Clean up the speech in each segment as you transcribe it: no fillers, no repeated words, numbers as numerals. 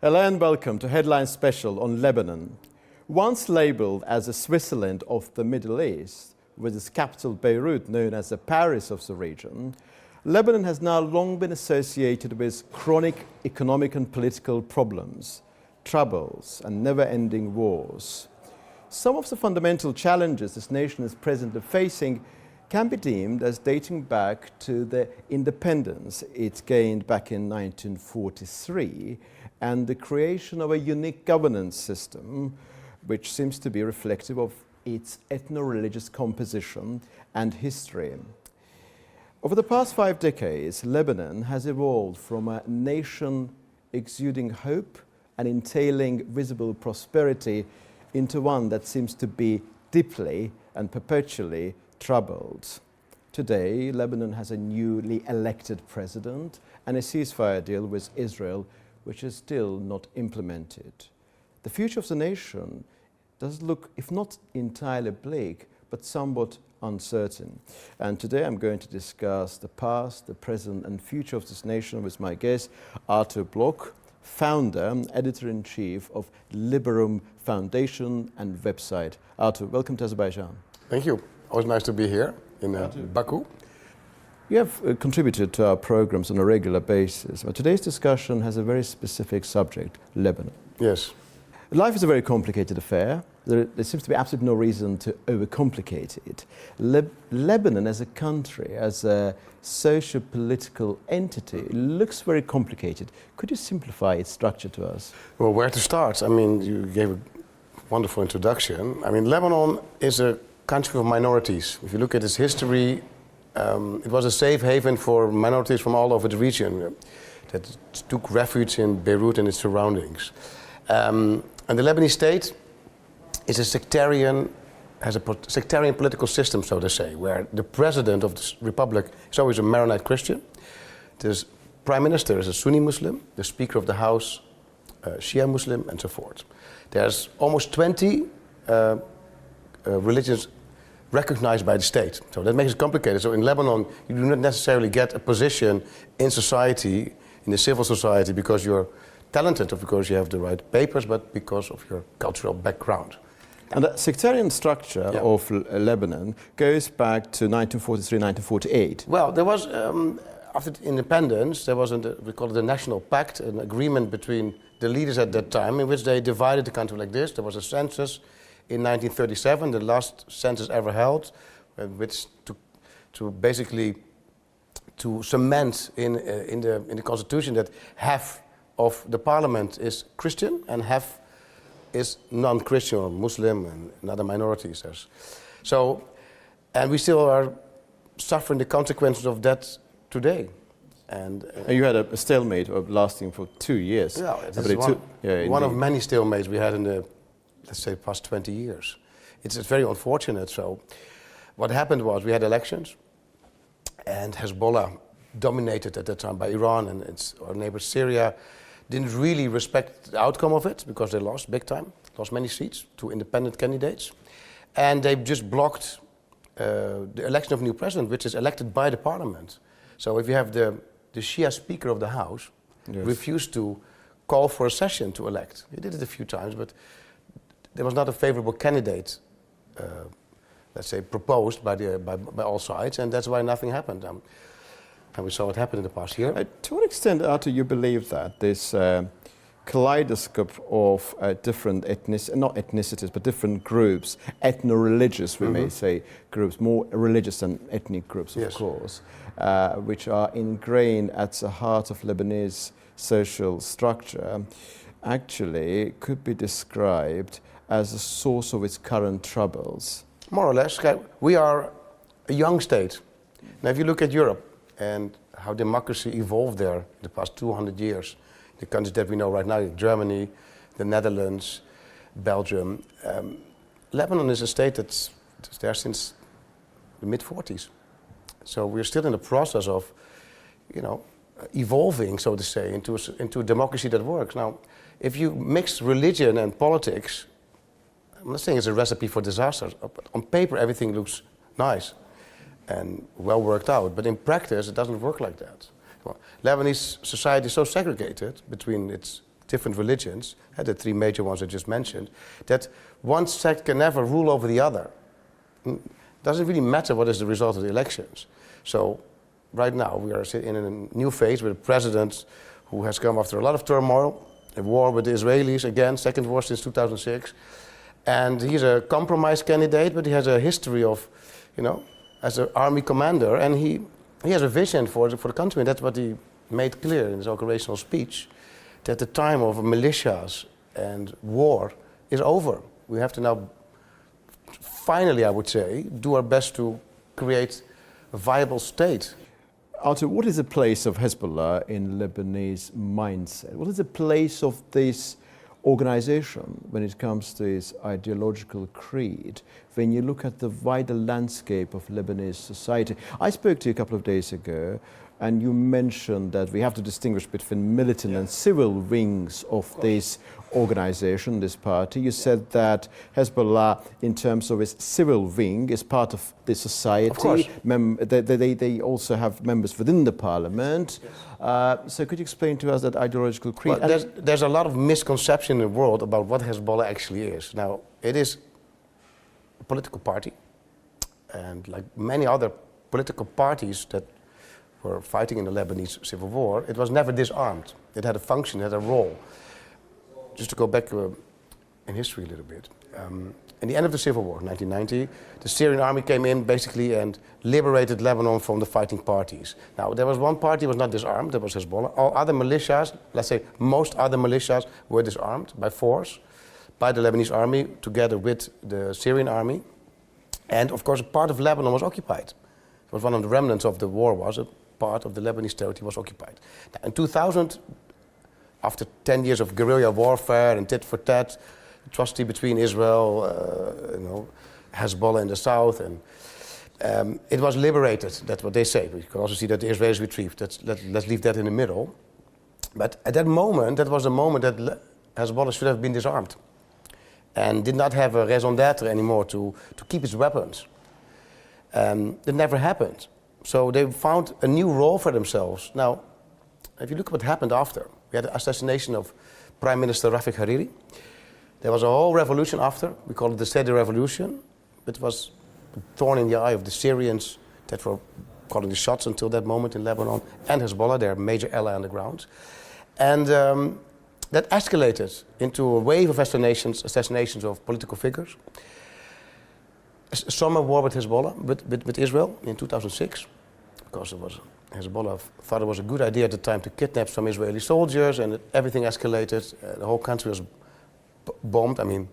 Hello and welcome to Headline Special on Lebanon. Once labelled as a Switzerland of the Middle East, with its capital Beirut known as the Paris of the region, Lebanon has now long been associated with chronic economic and political problems, troubles and never-ending wars. Some of the fundamental challenges this nation is presently facing can be deemed as dating back to the independence it gained back in 1943 and the creation of a unique governance system which seems to be reflective of its ethno-religious composition and history. Over the past 5 decades, Lebanon has evolved from a nation exuding hope and entailing visible prosperity into one that seems to be deeply and perpetually troubled. Today, Lebanon has a newly elected president and a ceasefire deal with Israel, which is still not implemented. The future of the nation does look, if not entirely bleak, but somewhat uncertain. And today I'm going to discuss the past, the present and future of this nation with my guest, Arthur Bloch, founder and editor-in-chief of Liberum Foundation and website. Arthur, welcome to Azerbaijan. Thank you. Always nice to be here in Baku. You have contributed to our programs on a regular basis, but today's discussion has a very specific subject, Lebanon. Yes. Life is a very complicated affair. There seems to be absolutely no reason to overcomplicate it. Lebanon as a country, as a socio-political entity, looks very complicated. Could you simplify its structure to us? Well, where to start? I mean, you gave a wonderful introduction. I mean, Lebanon is a country of minorities. If you look at its history, it was a safe haven for minorities from all over the region that took refuge in Beirut and its surroundings. And the Lebanese state is a sectarian, has a sectarian political system, so to say, where the president of the republic is always a Maronite Christian. The prime minister is a Sunni Muslim, the speaker of the house, Shia Muslim, and so forth. There's almost 20 religions recognized by the state. So that makes it complicated. So in Lebanon, you do not necessarily get a position in society, in the civil society, because you're talented or because you have the right papers, but because of your cultural background. And the sectarian structure of Lebanon goes back to 1943, 1948. Well, there was, after the independence, there was, we call it the National Pact, an agreement between the leaders at that time in which they divided the country like this. There was a census in 1937, the last census ever held, which to basically to cement in the constitution that half of the parliament is Christian and half is non-Christian or Muslim and other minorities. So, and we still are suffering the consequences of that today. And you had a stalemate lasting for 2 years. Yeah, it's one of many stalemates we had in the, let's say, past 20 years. It's very unfortunate. So what happened was we had elections and Hezbollah, dominated at that time by Iran and our neighbor Syria, didn't really respect the outcome of it because they lost big time, lost many seats to independent candidates. And they just blocked the election of a new president, which is elected by the parliament. So if you have the Shia speaker of the house refused to call for a session to elect. He did it a few times, but there was not a favorable candidate, let's say, proposed by all sides, and that's why nothing happened. And we saw what happened in the past year. To what extent, Arthur, you believe that this kaleidoscope of different not ethnicities, but different groups, ethno-religious, we may say, groups, more religious than ethnic groups, of course, which are ingrained at the heart of Lebanese social structure, actually could be described as a source of its current troubles? More or less. We are a young state. Now, if you look at Europe and how democracy evolved there in the past 200 years, the countries that we know right now, Germany, the Netherlands, Belgium, Lebanon is a state that's there since the mid-40s. So we're still in the process of, evolving, so to say, into a democracy that works. Now, if you mix religion and politics, I'm not saying it's a recipe for disaster, but on paper everything looks nice and well worked out, but in practice it doesn't work like that. Well, Lebanese society is so segregated between its different religions, the three major ones I just mentioned, that one sect can never rule over the other. It doesn't really matter what is the result of the elections. So right now we are in a new phase with a president who has come after a lot of turmoil, a war with the Israelis, again, second war since 2006. And he's a compromise candidate, but he has a history of, as an army commander, and he has a vision for the country, and that's what he made clear in his occupational speech, that the time of militias and war is over. We have to now, finally, I would say, do our best to create a viable state. Arthur, what is the place of Hezbollah in Lebanese mindset? What is the place of this organization when it comes to its ideological creed, when you look at the wider landscape of Lebanese society? I spoke to you a couple of days ago, and you mentioned that we have to distinguish between militant and civil wings of this organization, this party. You said that Hezbollah, in terms of its civil wing, is part of the society. Of course. They also have members within the parliament. Yes. So could you explain to us that ideological creed? Well, there's a lot of misconception in the world about what Hezbollah actually is. Now, it is a political party, and like many other political parties that were fighting in the Lebanese civil war, it was never disarmed. It had a function, it had a role. Just to go back in history a little bit. In the end of the civil war, 1990, the Syrian army came in basically and liberated Lebanon from the fighting parties. Now, there was one party was not disarmed, that was Hezbollah. All other militias, let's say most other militias, were disarmed by force, by the Lebanese army, together with the Syrian army. And of course, a part of Lebanon was occupied. It was one of the remnants of the war, was a part of the Lebanese territory was occupied. Now, in 2000, after 10 years of guerrilla warfare and tit for tat, atrocity between Israel, Hezbollah in the south, and it was liberated. That's what they say. We can also see that the Israelis retrieved. Let's leave that in the middle. But at that moment, that was the moment that Hezbollah should have been disarmed and did not have a raison d'être anymore to keep its weapons. It never happened. So they found a new role for themselves. Now, if you look at what happened after, we had the assassination of Prime Minister Rafik Hariri. There was a whole revolution after. We call it the Seder Revolution. It was a thorn in the eye of the Syrians that were calling the shots until that moment in Lebanon, and Hezbollah, their major ally on the ground. And that escalated into a wave of assassinations of political figures. A summer war with Hezbollah, with Israel in 2006, because Hezbollah thought it was a good idea at the time to kidnap some Israeli soldiers, and everything escalated. The whole country was bombed. I mean,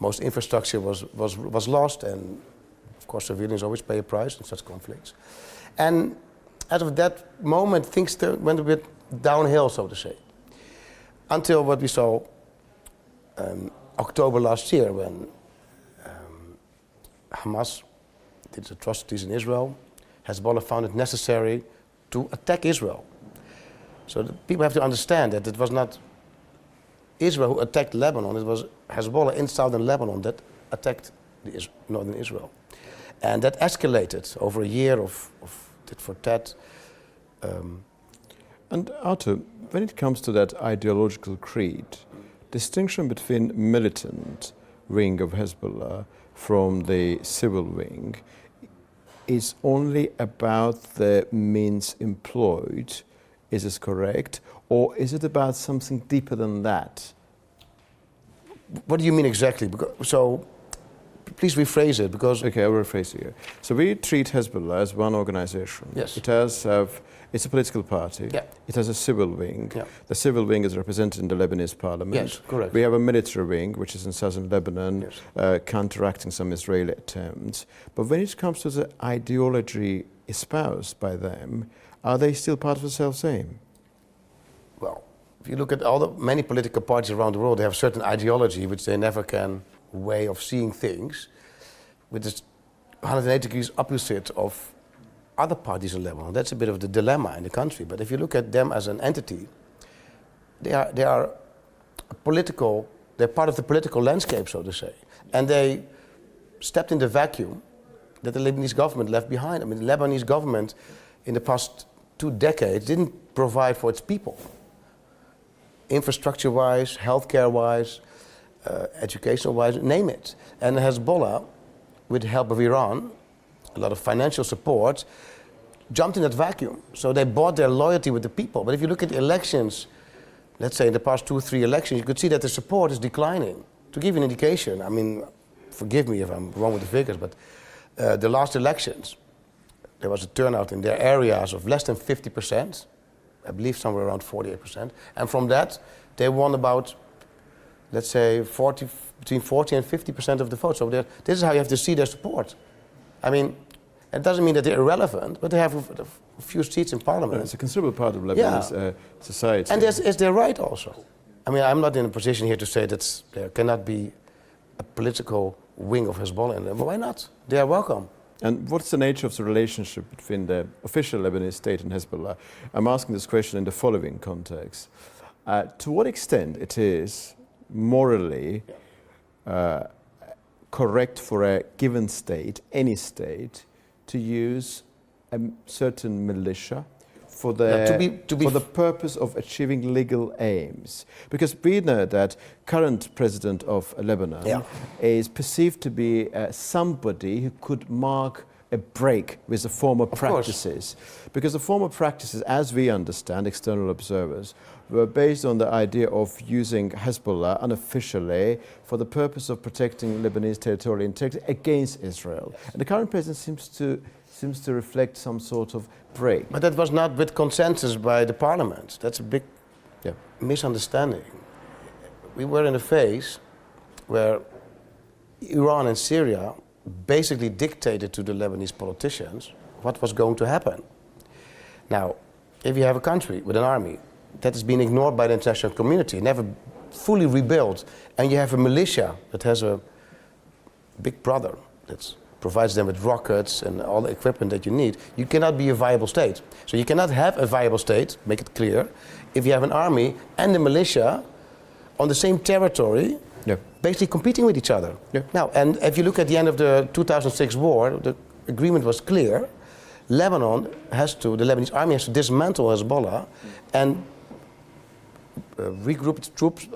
most infrastructure was lost, and of course civilians always pay a price in such conflicts. And out of that moment, things went a bit downhill, so to say, until what we saw October last year, when Hamas did atrocities in Israel. Hezbollah found it necessary to attack Israel. So people have to understand that it was not Israel who attacked Lebanon, it was Hezbollah in southern Lebanon that attacked northern Israel. And that escalated over a year of tit for tat. And Arthur, when it comes to that ideological creed, distinction between militant wing of Hezbollah from the civil wing is only about the means employed. Is this correct? Or is it about something deeper than that? What do you mean exactly? So please rephrase it, because... Okay, I'll rephrase it. So we treat Hezbollah as one organization. Yes. It's a political party. Yeah. It has a civil wing. Yeah. The civil wing is represented in the Lebanese parliament. Yes, correct. We have a military wing, which is in southern Lebanon, yes, counteracting some Israeli attempts. But when it comes to the ideology espoused by them, are they still part of the self-same? Well, if you look at many political parties around the world, they have a certain ideology which they never can way of seeing things, which is 180 degrees opposite of other parties in Lebanon. That's a bit of the dilemma in the country. But if you look at them as an entity, they are they're part of the political landscape, so to say. And they stepped in the vacuum that the Lebanese government left behind. I mean, the Lebanese government in the past 2 decades didn't provide for its people infrastructure-wise, healthcare-wise, educational-wise, name it. And Hezbollah, with the help of Iran, a lot of financial support, jumped in that vacuum. So they bought their loyalty with the people. But if you look at the elections, let's say in the past 2 or 3 elections, you could see that the support is declining. To give you an indication, I mean, forgive me if I'm wrong with the figures, but the last elections, there was a turnout in their areas of less than 50%, I believe somewhere around 48%. And from that, they won about, let's say, between 40 and 50% of the vote. So this is how you have to see their support. I mean, it doesn't mean that they're irrelevant, but they have a few seats in parliament. It's a considerable part of Lebanese society. And is their right also. I mean, I'm not in a position here to say that there cannot be a political wing of Hezbollah in them. But why not? They are welcome. And what's the nature of the relationship between the official Lebanese state and Hezbollah? I'm asking this question in the following context. To what extent it is morally correct for a given state, any state, to use a certain militia for the purpose of achieving legal aims? Because we know that current president of Lebanon is perceived to be somebody who could mark a break with the former practices. Because the former practices, as we understand, external observers, were based on the idea of using Hezbollah unofficially for the purpose of protecting Lebanese territorial integrity against Israel. And the current president seems to reflect some sort of break. But that was not with consensus by the parliament. That's a big misunderstanding. We were in a phase where Iran and Syria basically dictated to the Lebanese politicians what was going to happen. Now, if you have a country with an army that has been ignored by the international community, never fully rebuilt, and you have a militia that has a big brother that provides them with rockets and all the equipment that you need, you cannot be a viable state. So you cannot have a viable state, make it clear, if you have an army and a militia on the same territory, basically competing with each other. Now, and if you look at the end of the 2006 war, the agreement was clear. The Lebanese army has to dismantle Hezbollah and regroup its troops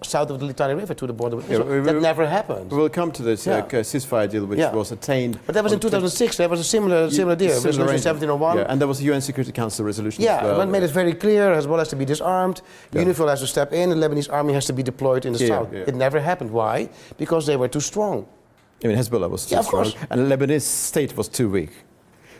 south of the Litani River to the border with Israel. That never happened. We'll come to this ceasefire deal, which was attained. But that was in 2006. There was a similar deal. Resolution 1701. And there was a UN Security Council resolution. It made it very clear. Hezbollah has to be disarmed. UNIFIL has to step in. The Lebanese army has to be deployed in the south. It never happened. Why? Because they were too strong. I mean, Hezbollah was too strong, and the Lebanese state was too weak.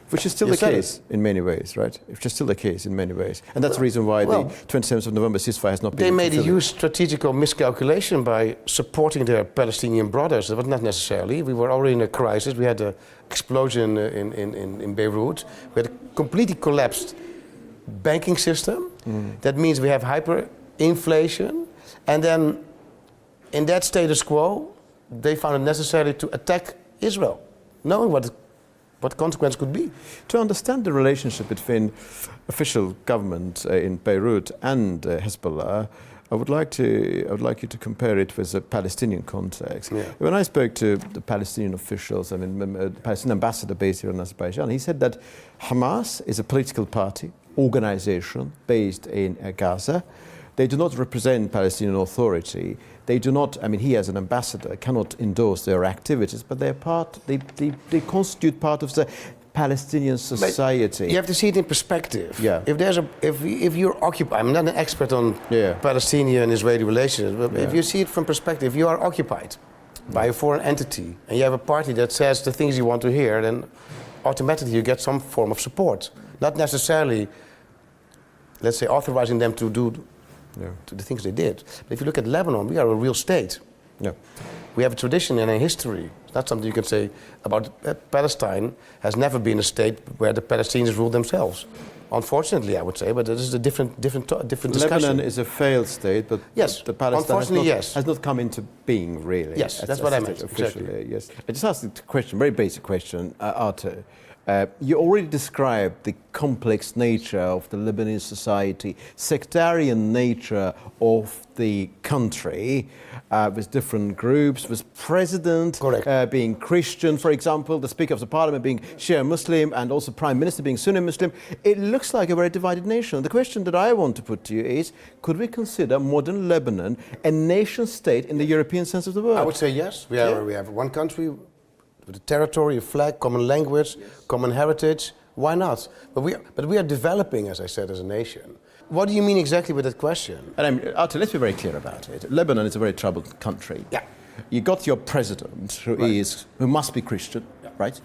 Which is still the case in many ways, right? Which is still the case in many ways. And that's the reason why the 27th of November ceasefire has not been They made a huge strategical miscalculation by supporting their Palestinian brothers. It was not necessarily. We were already in a crisis. We had an explosion in Beirut. We had a completely collapsed banking system. That means we have hyperinflation. And then in that status quo, they found it necessary to attack Israel, knowing what consequence could be. To understand the relationship between official government in Beirut and Hezbollah, I would like you to compare it with the Palestinian context. When I spoke to the Palestinian officials, I mean, the Palestinian ambassador based here in Azerbaijan, he said that Hamas is a political party, organization based in Gaza. They do not represent Palestinian Authority. They do not, I mean, he as an ambassador cannot endorse their activities, but they're they constitute part of the Palestinian society. But you have to see it in perspective. If you're occupied, I'm not an expert on Palestinian and Israeli relations, but if you see it from perspective, you are occupied by a foreign entity, and you have a party that says the things you want to hear, then automatically you get some form of support. Not necessarily, let's say, authorizing them to do to the things they did. But if you look at Lebanon, we are a real state. We have a tradition and a history. It's not something you can say about Palestine has never been a state where the Palestinians rule themselves. Unfortunately, I would say, but this is a different discussion. Lebanon is a failed state, but the Palestine has not come into being, really. Yes, that's what I meant. Officially, exactly. Yes. I just asked a question, very basic question, Arthur. You already described the complex nature of the Lebanese society, sectarian nature of the country, with different groups, with president being Christian, for example, the Speaker of the Parliament being Shia Muslim, and also Prime Minister being Sunni Muslim. It looks like a very divided nation. The question that I want to put to you is, could we consider modern Lebanon a nation state in the European sense of the word? I would say yes. We have one country with a territory, a flag, common language, common heritage. Why not? But we are developing, as I said, as a nation. What do you mean exactly with that question? And Arthur, let's be very clear about it. Lebanon is a very troubled country. Yeah. You got your president, who must be Christian, right?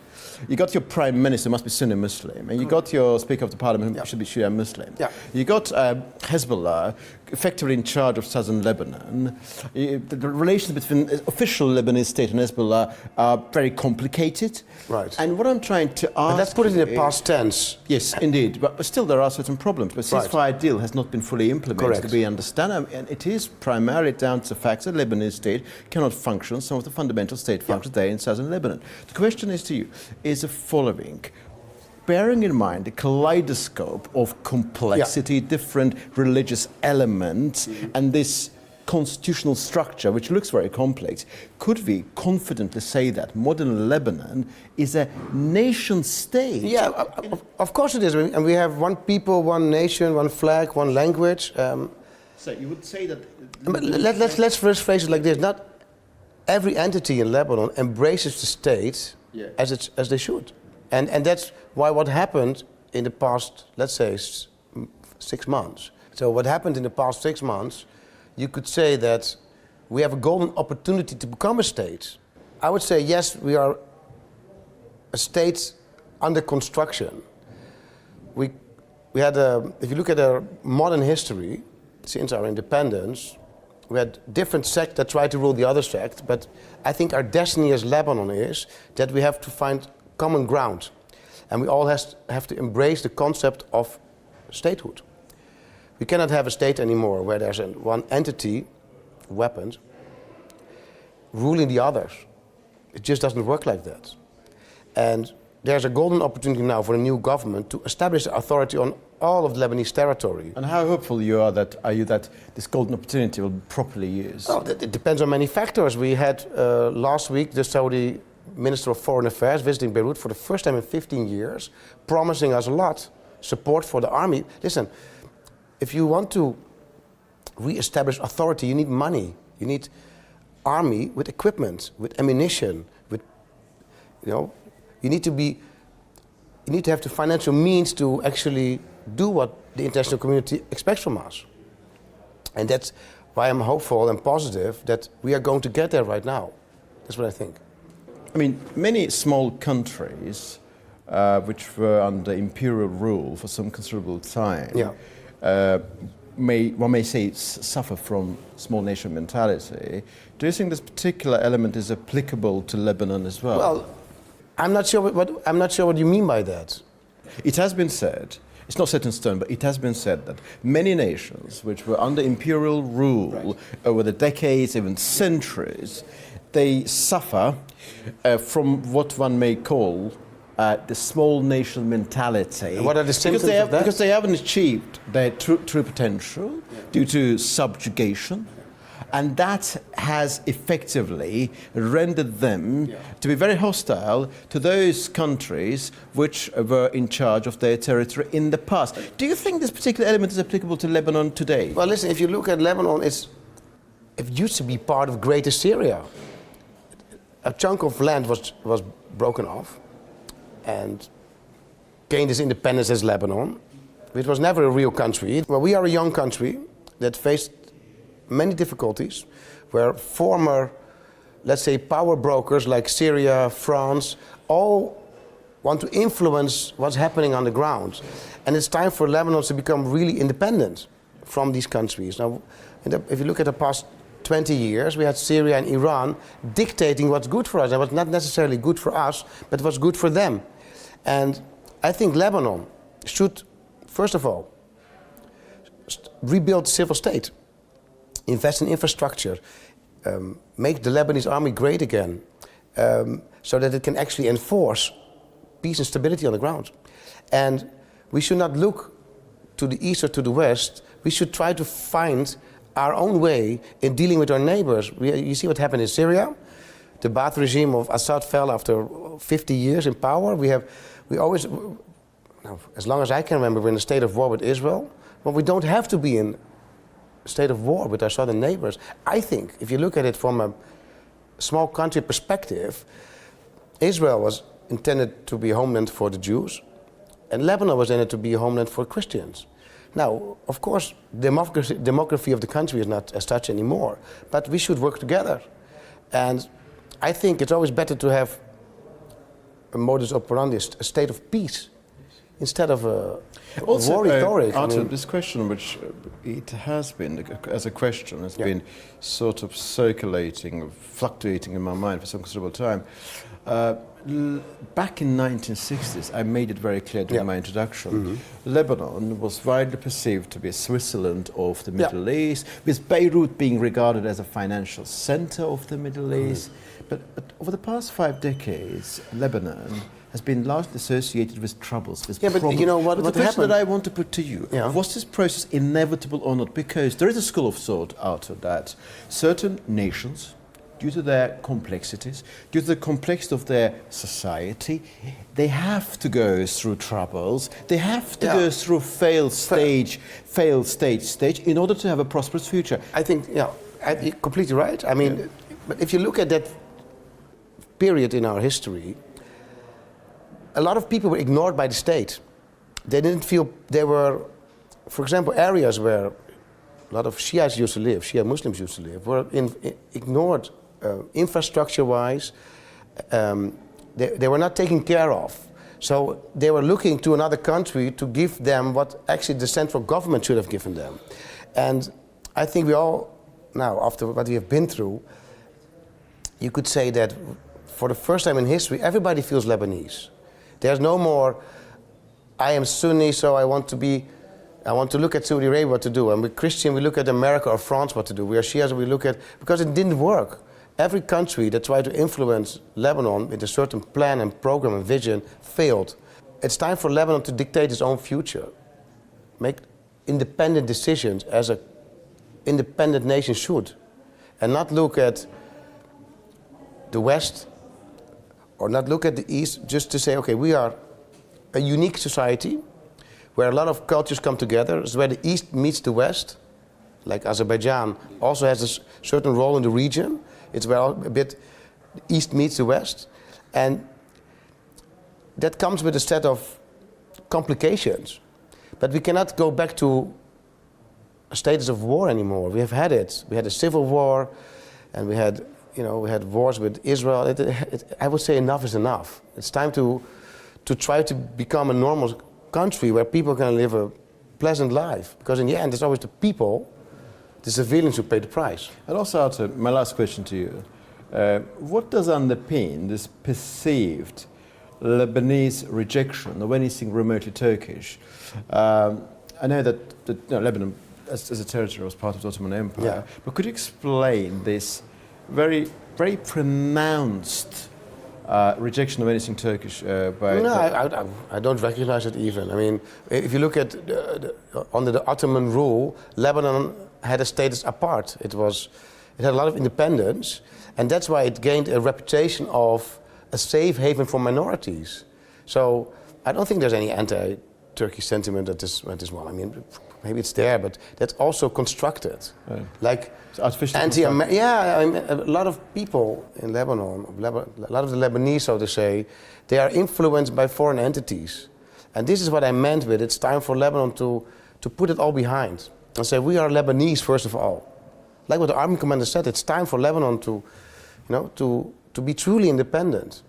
You got your prime minister, who must be Sunni Muslim, and you got your Speaker of the Parliament, who should be Shia Muslim. Yeah. You got Hezbollah, effectively in charge of southern Lebanon. The relations between official Lebanese state and Hezbollah are very complicated. Right. And what I'm trying to ask, let's put it in the past tense. Yes, indeed. But still, there are certain problems. The ceasefire deal has not been fully implemented. We understand, and it is primarily down to the fact that the Lebanese state cannot function some of the fundamental state functions there in southern Lebanon. The question is to you is the following. Bearing in mind the kaleidoscope of complexity, different religious elements, and this constitutional structure, which looks very complex, could we confidently say that modern Lebanon is a nation state? Yeah, of course it is. And we have one people, one nation, one flag, one language. So you would say that... Let's first phrase it like this. Not every entity in Lebanon embraces the state as they should. And that's why what happened in the past, let's say, 6 months. So what happened in the past 6 months, you could say that we have a golden opportunity to become a state. I would say, yes, we are a state under construction. We had if you look at our modern history, since our independence, we had different sects that tried to rule the other sect, but I think our destiny as Lebanon is that we have to find common ground. And we all have to embrace the concept of statehood. We cannot have a state anymore where there's one entity, weapons, ruling the others. It just doesn't work like that. And there's a golden opportunity now for a new government to establish authority on all of the Lebanese territory. And how hopeful are you that this golden opportunity will be properly used? Oh, it depends on many factors. We had last week the Saudi Minister of Foreign Affairs visiting Beirut for the first time in 15 years, promising us a lot, support for the army. Listen, if you want to re-establish authority, you need money. You need army with equipment, with ammunition, with, you need to have the financial means to actually do what the international community expects from us. And that's why I'm hopeful and positive that we are going to get there right now. That's what I think. I mean, many small countries which were under imperial rule for some considerable time, one may say suffer from small nation mentality. Do you think this particular element is applicable to Lebanon as well? Well, I'm not sure what you mean by that. It has been said, it's not set in stone, but it has been said that many nations which were under imperial rule over the decades, even centuries, they suffer from what one may call the small nation mentality. And what are the symptoms of that? Because they haven't achieved their true potential due to subjugation. And that has effectively rendered them to be very hostile to those countries which were in charge of their territory in the past. Do you think this particular element is applicable to Lebanon today? Well, listen, if you look at Lebanon, it used to be part of Greater Syria. A chunk of land was broken off and gained its independence as Lebanon. It was never a real country. Well, we are a young country that faced many difficulties, where former, let's say, power brokers like Syria, France, all want to influence what's happening on the ground. And it's time for Lebanon to become really independent from these countries. Now, if you look at the past 20 years, we had Syria and Iran dictating what's good for us, and what's not necessarily good for us, but what's good for them. And I think Lebanon should, first of all, rebuild civil state. Invest in infrastructure, make the Lebanese army great again, so that it can actually enforce peace and stability on the ground. And we should not look to the east or to the west. We should try to find our own way in dealing with our neighbors. You see what happened in Syria? The Ba'ath regime of Assad fell after 50 years in power. We always, as long as I can remember, we're in a state of war with Israel. But we don't have to be in a state of war with our southern neighbors. I think, if you look at it from a small country perspective, Israel was intended to be a homeland for the Jews, and Lebanon was intended to be a homeland for Christians. Now, of course, demography of the country is not as such anymore, but we should work together. And I think it's always better to have a modus operandi, a state of peace, instead of a war rhetoric. Also, this question, which it has been, as a question, has been sort of circulating, fluctuating in my mind for some considerable time. Back in 1960s, I made it very clear during my introduction, Lebanon was widely perceived to be a Switzerland of the Middle East, with Beirut being regarded as a financial center of the Middle East. But over the past 5 decades, Lebanon has been largely associated with troubles, with problems. But you know what the happened? question that I want to put to you, was this process inevitable or not? Because there is a school of thought out of that. Certain nations, due to their complexities, due to the complexity of their society, they have to go through troubles. They have to go through failed stage in order to have a prosperous future. I think, you're completely right. I mean, but if you look at that period in our history, a lot of people were ignored by the state. They didn't feel they were, for example, areas where a lot of Shiites used to live, Shia Muslims used to live, were ignored infrastructure-wise. They were not taken care of. So they were looking to another country to give them what actually the central government should have given them. And I think we all, now, after what we have been through, you could say that for the first time in history, everybody feels Lebanese. There's no more, I am Sunni, so I want to look at Saudi Arabia what to do. And we're Christian, we look at America or France what to do. We are Shias, we look at, because it didn't work. Every country that tried to influence Lebanon with a certain plan and program and vision failed. It's time for Lebanon to dictate its own future. Make independent decisions as an independent nation should. And not look at the West or not look at the East just to say, okay, we are a unique society where a lot of cultures come together. It's where the East meets the West. Like Azerbaijan also has a certain role in the region. It's where a bit the East meets the West. And that comes with a set of complications. But we cannot go back to a status of war anymore. We have had it. We had a civil war, and we had wars with Israel. I would say enough is enough. It's time to try to become a normal country where people can live a pleasant life. Because in the end, it's always the people, the civilians, who pay the price. And also, Arthur, my last question to you. What does underpin this perceived Lebanese rejection of anything remotely Turkish? I know that Lebanon, as a territory, was part of the Ottoman Empire. But could you explain this very, very pronounced rejection of anything Turkish by... No, I don't recognize it even. I mean, if you look at under the Ottoman rule, Lebanon had a status apart. It had a lot of independence, and that's why it gained a reputation of a safe haven for minorities. So I don't think there's any anti-Turkish sentiment at this one. I mean, maybe it's there, but that's also constructed. Right. Like anti-American. Yeah, I mean, a lot of people in Lebanon, a lot of the Lebanese, so to say, they are influenced by foreign entities. And this is what I meant with it's time for Lebanon to put it all behind and say we are Lebanese first of all. Like what the army commander said, it's time for Lebanon to be truly independent.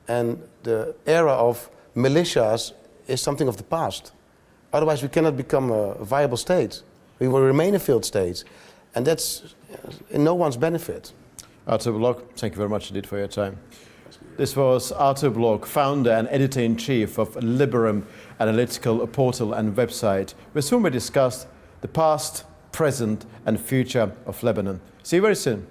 And the era of militias is something of the past. Otherwise, we cannot become a viable state. We will remain a failed state. And that's in no one's benefit. Arthur Bloch, thank you very much indeed for your time. This was Arthur Bloch, founder and editor-in-chief of Liberum analytical portal and website, with whom we discussed the past, present and future of Lebanon. See you very soon.